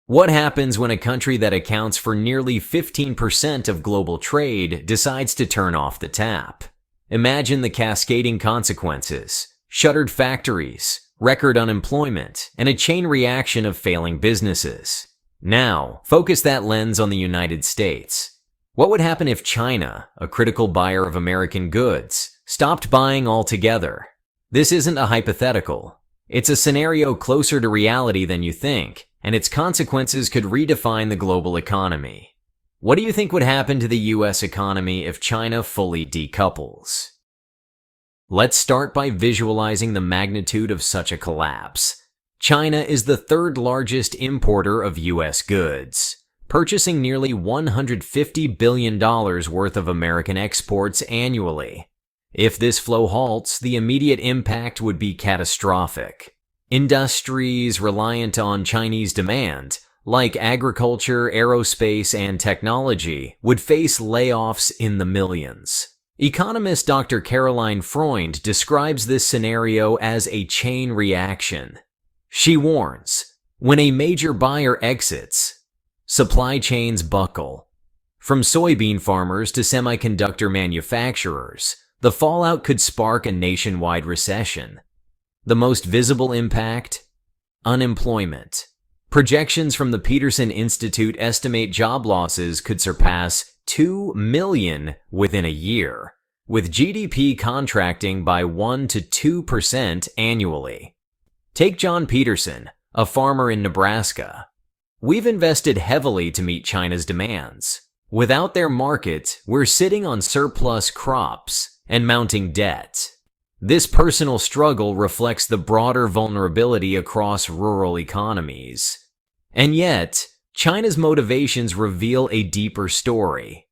What happens when a country that accounts for nearly 15% of global trade decides to turn off the tap? Imagine the cascading consequences: shuttered factories, record unemployment, and a chain reaction of failing businesses. Now, focus that lens on the United States. What would happen if China, a critical buyer of American goods, stopped buying altogether? This isn't a hypothetical. It's a scenario closer to reality than you think, and its consequences could redefine the global economy. What do you think would happen to the US economy if China fully decouples? Let's start by visualizing the magnitude of such a collapse. China is the third largest importer of US goods, purchasing nearly $150 billion worth of American exports annually. If this flow halts, the immediate impact would be catastrophic. Industries reliant on Chinese demand, like agriculture, aerospace, and technology, would face layoffs in the millions. Economist Dr. Caroline Freund describes this scenario as a chain reaction. She warns, when a major buyer exits, supply chains buckle. From soybean farmers to semiconductor manufacturers, the fallout could spark a nationwide recession. The most visible impact? Unemployment. Projections from the Peterson Institute estimate job losses could surpass 2 million within a year, with GDP contracting by 1 to 2% annually. Take John Peterson, a farmer in Nebraska. We've invested heavily to meet China's demands. Without their market, we're sitting on surplus crops and mounting debt. This personal struggle reflects the broader vulnerability across rural economies. And yet, China's motivations reveal a deeper story.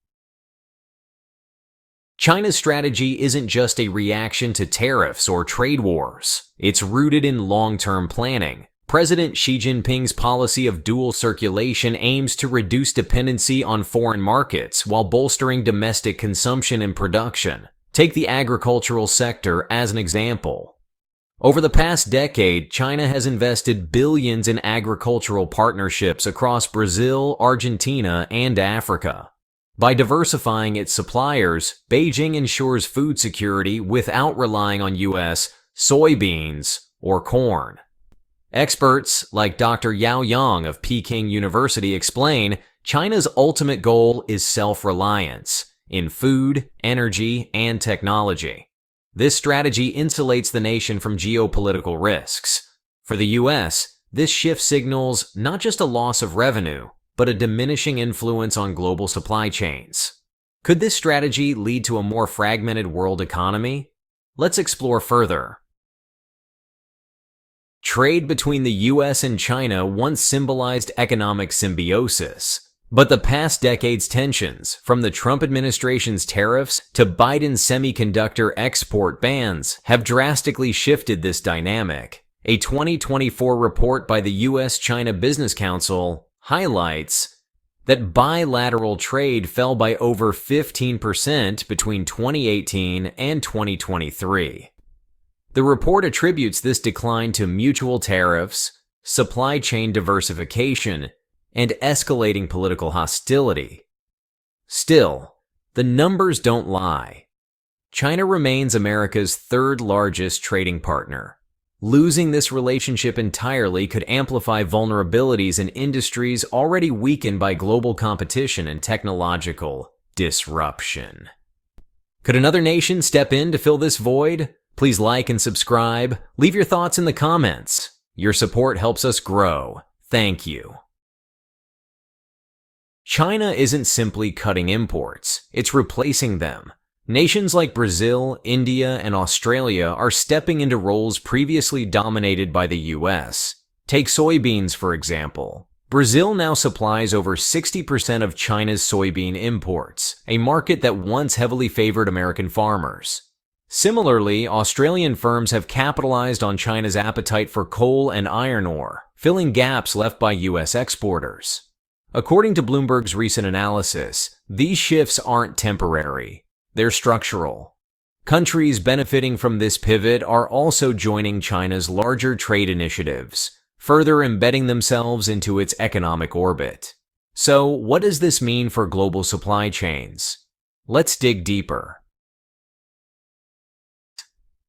China's strategy isn't just a reaction to tariffs or trade wars. It's rooted in long-term planning. President Xi Jinping's policy of dual circulation aims to reduce dependency on foreign markets while bolstering domestic consumption and production. Take the agricultural sector as an example. Over the past decade, China has invested billions in agricultural partnerships across Brazil, Argentina, and Africa. By diversifying its suppliers, Beijing ensures food security without relying on U.S. soybeans or corn. Experts like Dr. Yao Yang of Peking University explain China's ultimate goal is self-reliance in food, energy, and technology. This strategy insulates the nation from geopolitical risks. For the U.S., this shift signals not just a loss of revenue, but a diminishing influence on global supply chains. Could this strategy lead to a more fragmented world economy? Let's explore further. Trade between the U.S. and China once symbolized economic symbiosis. But the past decade's tensions, from the Trump administration's tariffs to Biden's semiconductor export bans, have drastically shifted this dynamic. A 2024 report by the U.S.-China Business Council highlights that bilateral trade fell by over 15% between 2018 and 2023. The report attributes this decline to mutual tariffs, supply chain diversification, and escalating political hostility. Still, the numbers don't lie. China remains America's third largest trading partner. Losing this relationship entirely could amplify vulnerabilities in industries already weakened by global competition and technological disruption. Could another nation step in to fill this void? Please like and subscribe. Leave your thoughts in the comments. Your support helps us grow. Thank you. China isn't simply cutting imports, it's replacing them. Nations like Brazil, India, and Australia are stepping into roles previously dominated by the US. Take soybeans, for example. Brazil now supplies over 60% of China's soybean imports, a market that once heavily favored American farmers. Similarly, Australian firms have capitalized on China's appetite for coal and iron ore, filling gaps left by US exporters. According to Bloomberg's recent analysis, these shifts aren't temporary, they're structural. Countries benefiting from this pivot are also joining China's larger trade initiatives, further embedding themselves into its economic orbit. So, what does this mean for global supply chains? Let's dig deeper.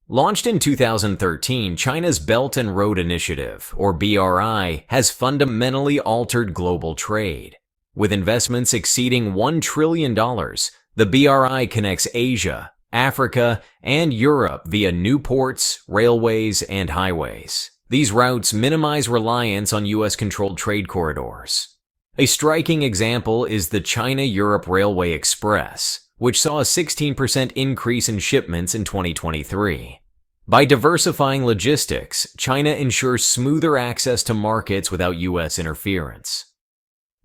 Launched in 2013, China's Belt and Road Initiative, or BRI, has fundamentally altered global trade. With investments exceeding $1 trillion, the BRI connects Asia, Africa, and Europe via new ports, railways, and highways. These routes minimize reliance on US-controlled trade corridors. A striking example is the China-Europe Railway Express, which saw a 16% increase in shipments in 2023. By diversifying logistics, China ensures smoother access to markets without US interference.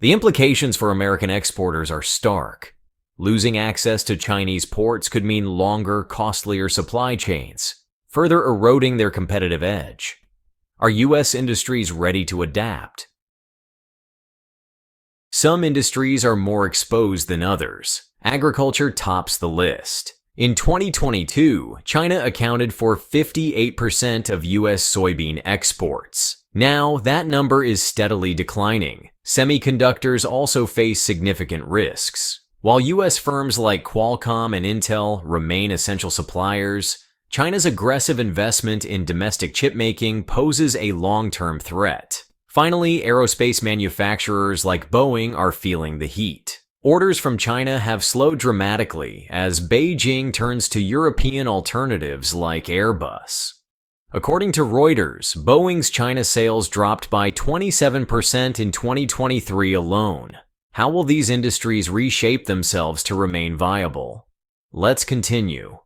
The implications for American exporters are stark. Losing access to Chinese ports could mean longer, costlier supply chains, further eroding their competitive edge. Are US industries ready to adapt? Some industries are more exposed than others. Agriculture tops the list. In 2022, China accounted for 58% of US soybean exports. Now, that number is steadily declining. Semiconductors also face significant risks. While US firms like Qualcomm and Intel remain essential suppliers, China's aggressive investment in domestic chipmaking poses a long-term threat. Finally, aerospace manufacturers like Boeing are feeling the heat. Orders from China have slowed dramatically as Beijing turns to European alternatives like Airbus. According to Reuters, Boeing's China sales dropped by 27% in 2023 alone. How will these industries reshape themselves to remain viable? Let's continue.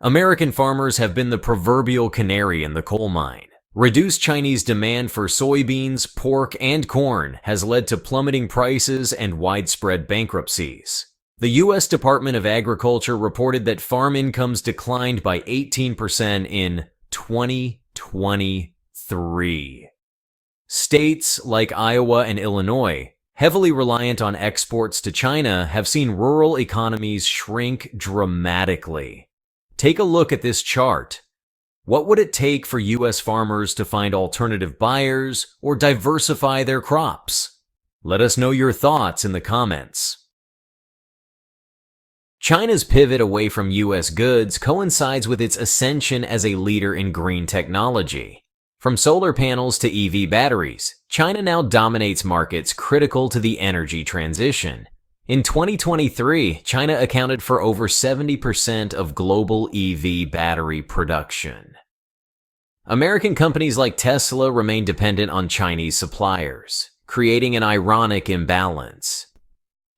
American farmers have been the proverbial canary in the coal mine. Reduced Chinese demand for soybeans, pork, and corn has led to plummeting prices and widespread bankruptcies. The U.S. Department of Agriculture reported that farm incomes declined by 18% in 2023. States like Iowa and Illinois, heavily reliant on exports to China, have seen rural economies shrink dramatically. Take a look at this chart. What would it take for U.S. farmers to find alternative buyers or diversify their crops? Let us know your thoughts in the comments. China's pivot away from U.S. goods coincides with its ascension as a leader in green technology. From solar panels to EV batteries, China now dominates markets critical to the energy transition. In 2023, China accounted for over 70% of global EV battery production. American companies like Tesla remain dependent on Chinese suppliers, creating an ironic imbalance.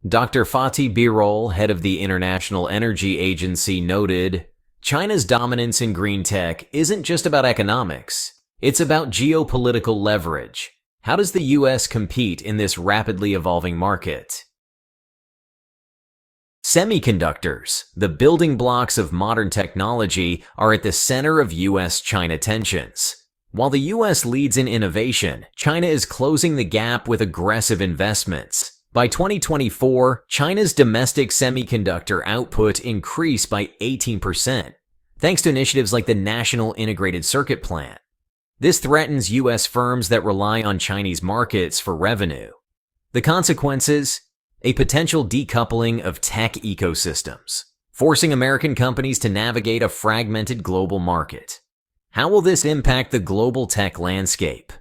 Dr. Fatih Birol, head of the International Energy Agency, noted, "China's dominance in green tech isn't just about economics, it's about geopolitical leverage. How does the US compete in this rapidly evolving market?" Semiconductors, the building blocks of modern technology, are at the center of US-China tensions. While the US leads in innovation, China is closing the gap with aggressive investments. By 2024, China's domestic semiconductor output increased by 18%, thanks to initiatives like the National Integrated Circuit Plan. This threatens US firms that rely on Chinese markets for revenue. The consequences? A potential decoupling of tech ecosystems, forcing American companies to navigate a fragmented global market. How will this impact the global tech landscape?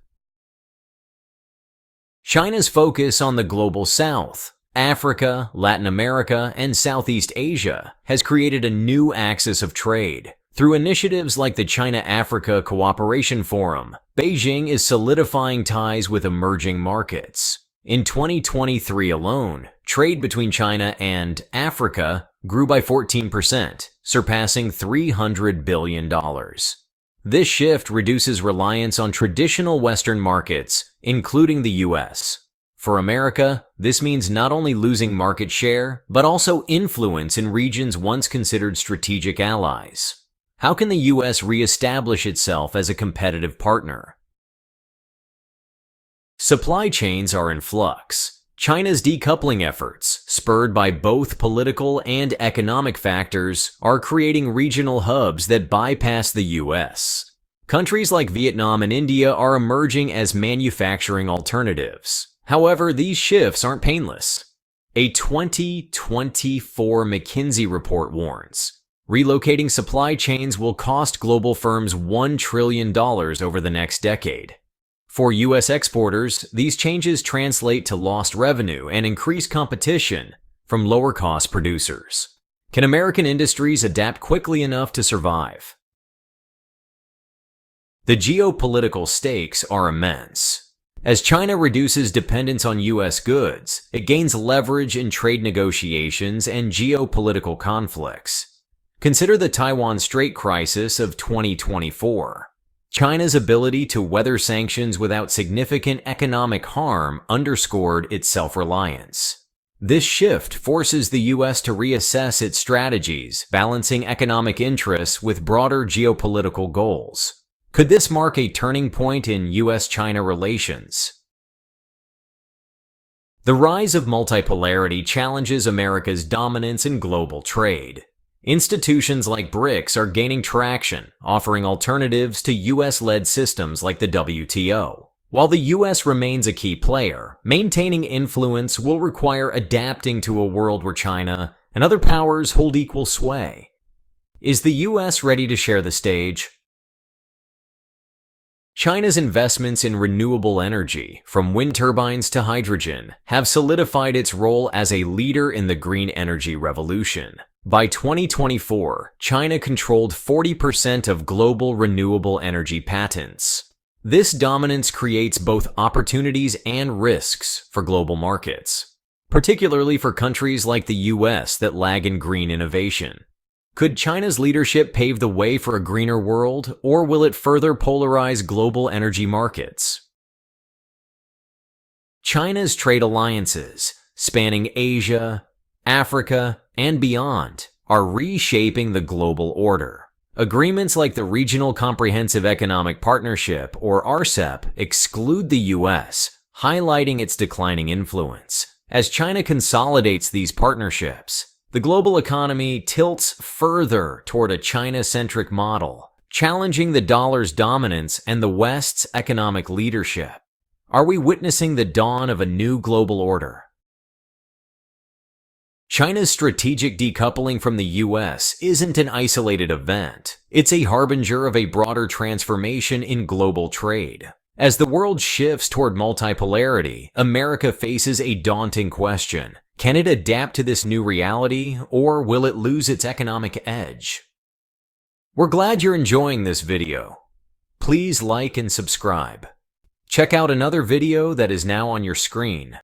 China's focus on the global South, Africa, Latin America, and Southeast Asia has created a new axis of trade. Through initiatives like the China-Africa Cooperation Forum, Beijing is solidifying ties with emerging markets. In 2023 alone, trade between China and Africa grew by 14%, surpassing $300 billion. This shift reduces reliance on traditional Western markets, including the US. For America, this means not only losing market share, but also influence in regions once considered strategic allies. How can the US reestablish itself as a competitive partner? Supply chains are in flux. China's decoupling efforts, spurred by both political and economic factors, are creating regional hubs that bypass the US. Countries like Vietnam and India are emerging as manufacturing alternatives. However, these shifts aren't painless. A 2024 McKinsey report warns, relocating supply chains will cost global firms $1 trillion over the next decade. For U.S. exporters, these changes translate to lost revenue and increased competition from lower-cost producers. Can American industries adapt quickly enough to survive? The geopolitical stakes are immense. As China reduces dependence on U.S. goods, it gains leverage in trade negotiations and geopolitical conflicts. Consider the Taiwan Strait crisis of 2024. China's ability to weather sanctions without significant economic harm underscored its self-reliance. This shift forces the U.S. to reassess its strategies, balancing economic interests with broader geopolitical goals. Could this mark a turning point in U.S.-China relations? The rise of multipolarity challenges America's dominance in global trade. Institutions like BRICS are gaining traction, offering alternatives to U.S.-led systems like the WTO. While the U.S. remains a key player, maintaining influence will require adapting to a world where China and other powers hold equal sway. Is the U.S. ready to share the stage? China's investments in renewable energy, from wind turbines to hydrogen, have solidified its role as a leader in the green energy revolution. By 2024, China controlled 40% of global renewable energy patents. This dominance creates both opportunities and risks for global markets, particularly for countries like the U.S. that lag in green innovation. Could China's leadership pave the way for a greener world, or will it further polarize global energy markets? China's trade alliances, spanning Asia, Africa, and beyond, are reshaping the global order. Agreements like the Regional Comprehensive Economic Partnership, or RCEP, exclude the U.S., highlighting its declining influence. As China consolidates these partnerships, the global economy tilts further toward a China-centric model, challenging the dollar's dominance and the West's economic leadership. Are we witnessing the dawn of a new global order? China's strategic decoupling from the U.S. isn't an isolated event. It's a harbinger of a broader transformation in global trade. As the world shifts toward multipolarity, America faces a daunting question. Can it adapt to this new reality, or will it lose its economic edge? We're glad you're enjoying this video. Please like and subscribe. Check out another video that is now on your screen.